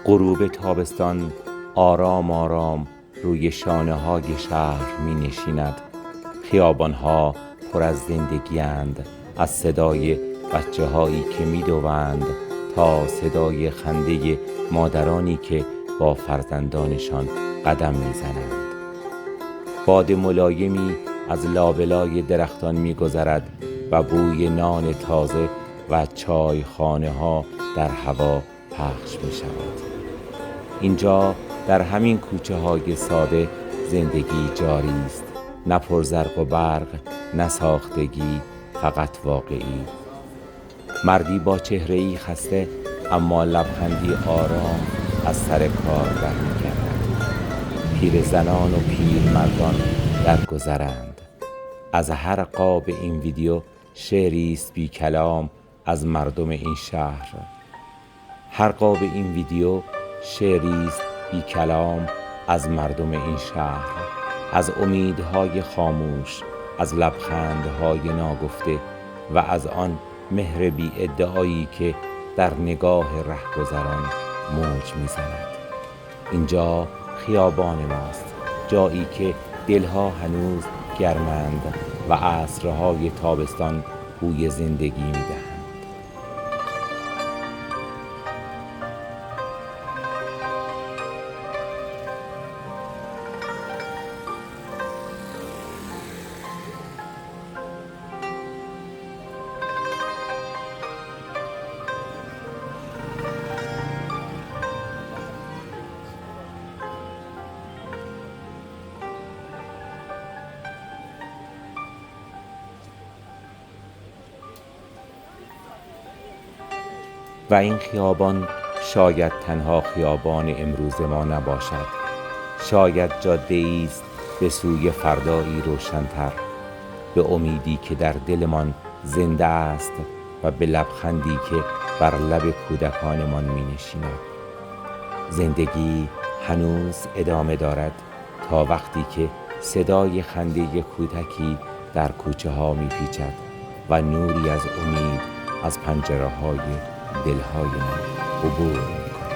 غروب تابستان آرام آرام روی شانه های شهر می نشیند. خیابان ها پر از زندگی اند، از صدای بچه هایی که می دوند تا صدای خنده مادرانی که با فرزندانشان قدم می زنند. باد ملایمی از لابلای درختان می گذرد و بوی نان تازه و چای خانه ها در هوا پخش می شود. اینجا در همین کوچه های ساده زندگی جاری است، نه پر زرق و برق، نه ساختگی، فقط واقعی. مردی با چهره‌ای خسته اما لبخندی آرام از سر کار برمی‌گردد. پیرزنان و پیرمردان درگذرند. از هر قاب این ویدیو شعری است بی کلام از مردم این شهر. هر قاب این ویدیو شعری است بی کلام از مردم این شهر، از امیدهای خاموش، از لبخندهای ناگفته و از آن مهر بی ادعایی که در نگاه رهگذران موج میزند. اینجا خیابان ماست، جایی که دلها هنوز گرمند و عصرهای تابستان بوی زندگی میدهند. و این خیابان شاید تنها خیابان امروز ما نباشد، شاید جاده است به سوی فردایی روشن‌تر، به امیدی که در دلمان زنده است و به لبخندی که بر لب کودکانمان می نشیند. زندگی هنوز ادامه دارد تا وقتی که صدای خنده کودکی در کوچه ها می پیچد و نوری از امید از پنجره های دلهای ما عبور می کند.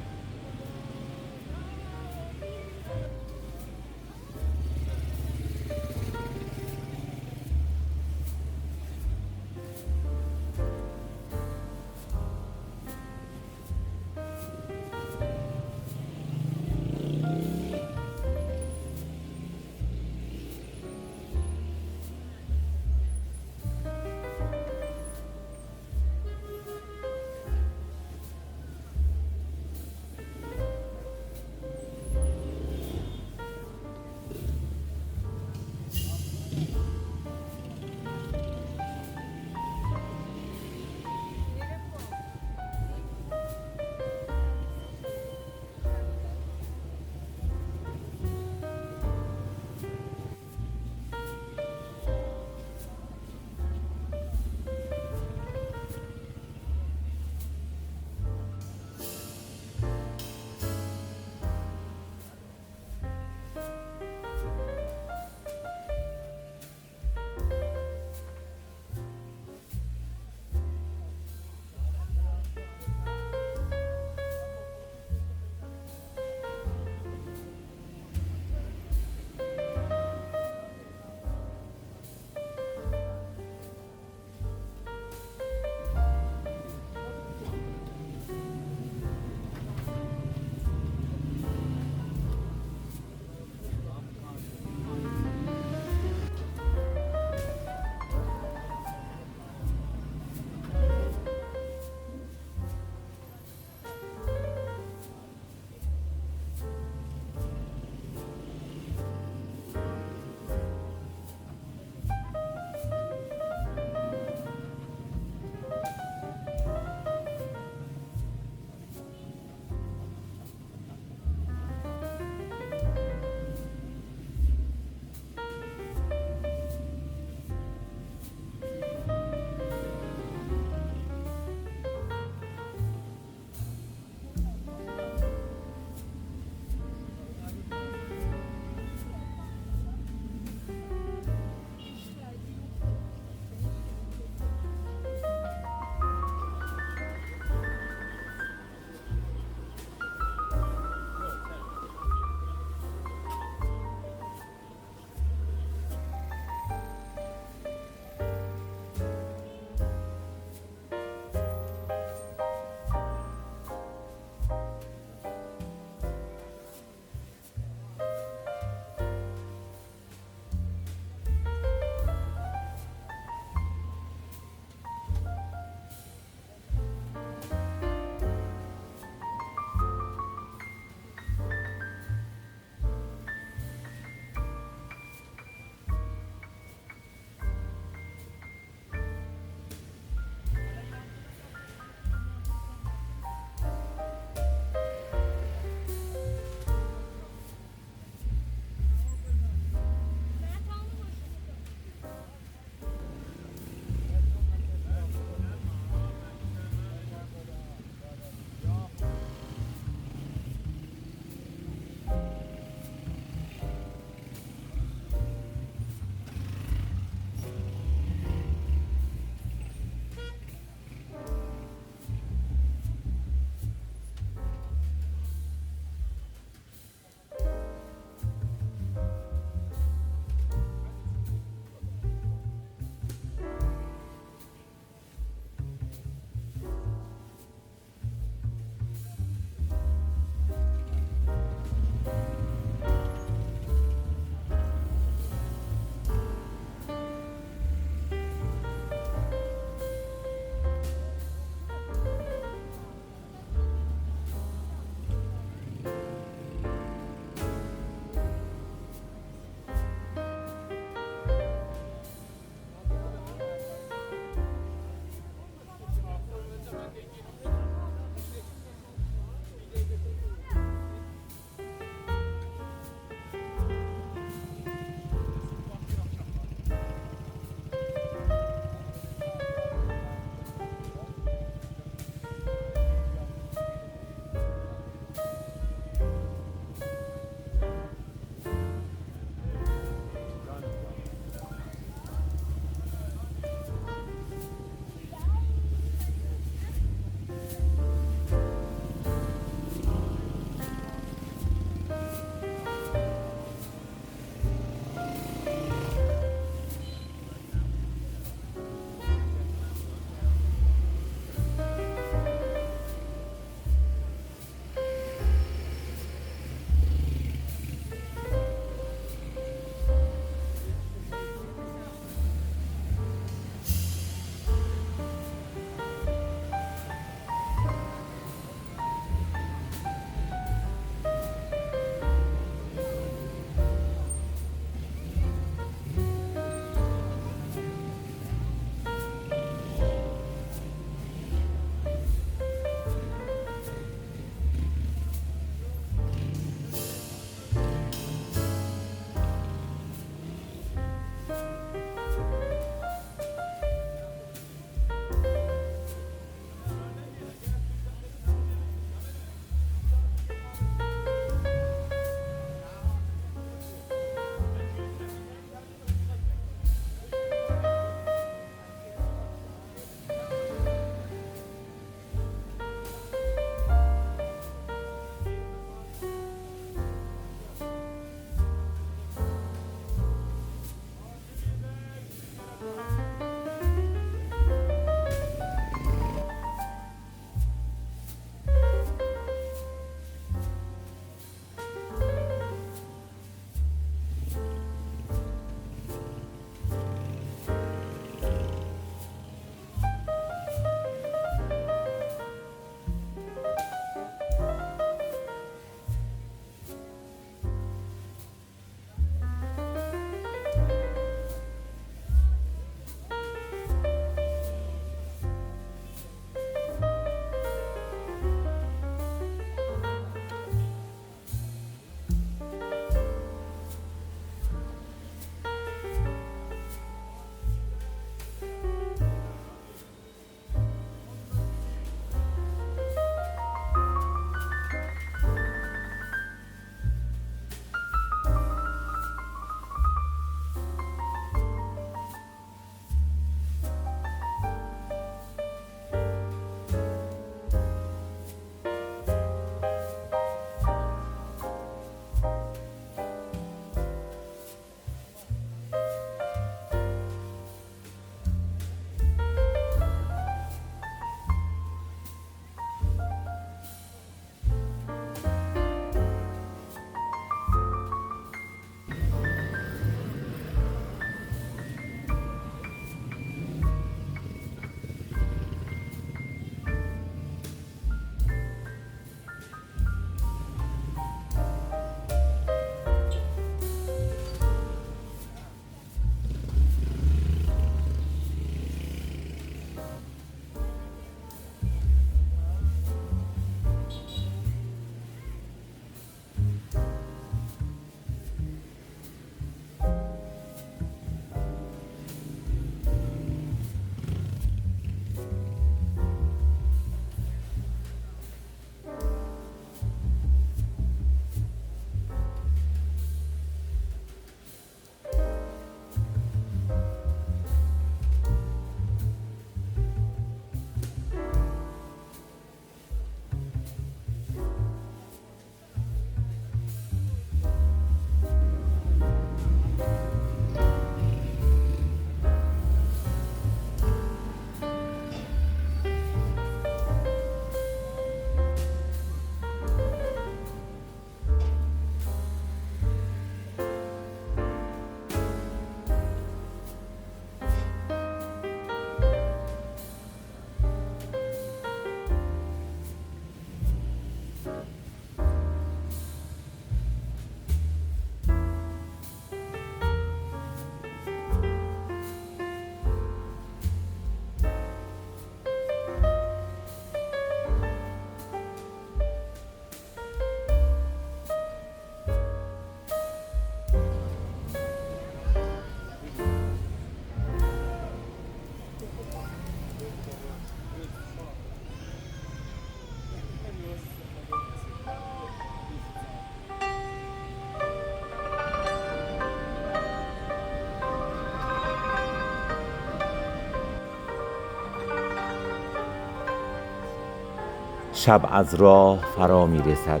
شب از راه فرا می رسد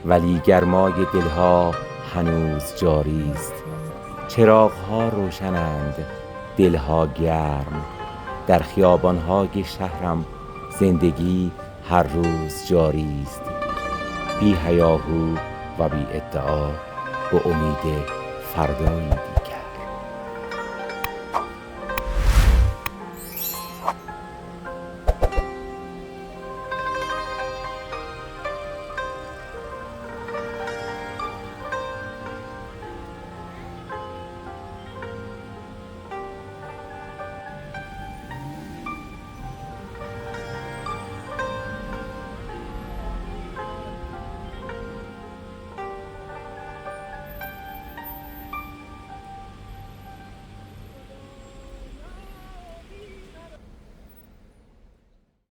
ولی گرمای دلها هنوز جاری است. چراغ‌ها روشنند، دلها گرم. در خیابان‌های شهرم زندگی هر روز جاری است. بی هیاهو و بی ادعا، به امید فردایی دیگر.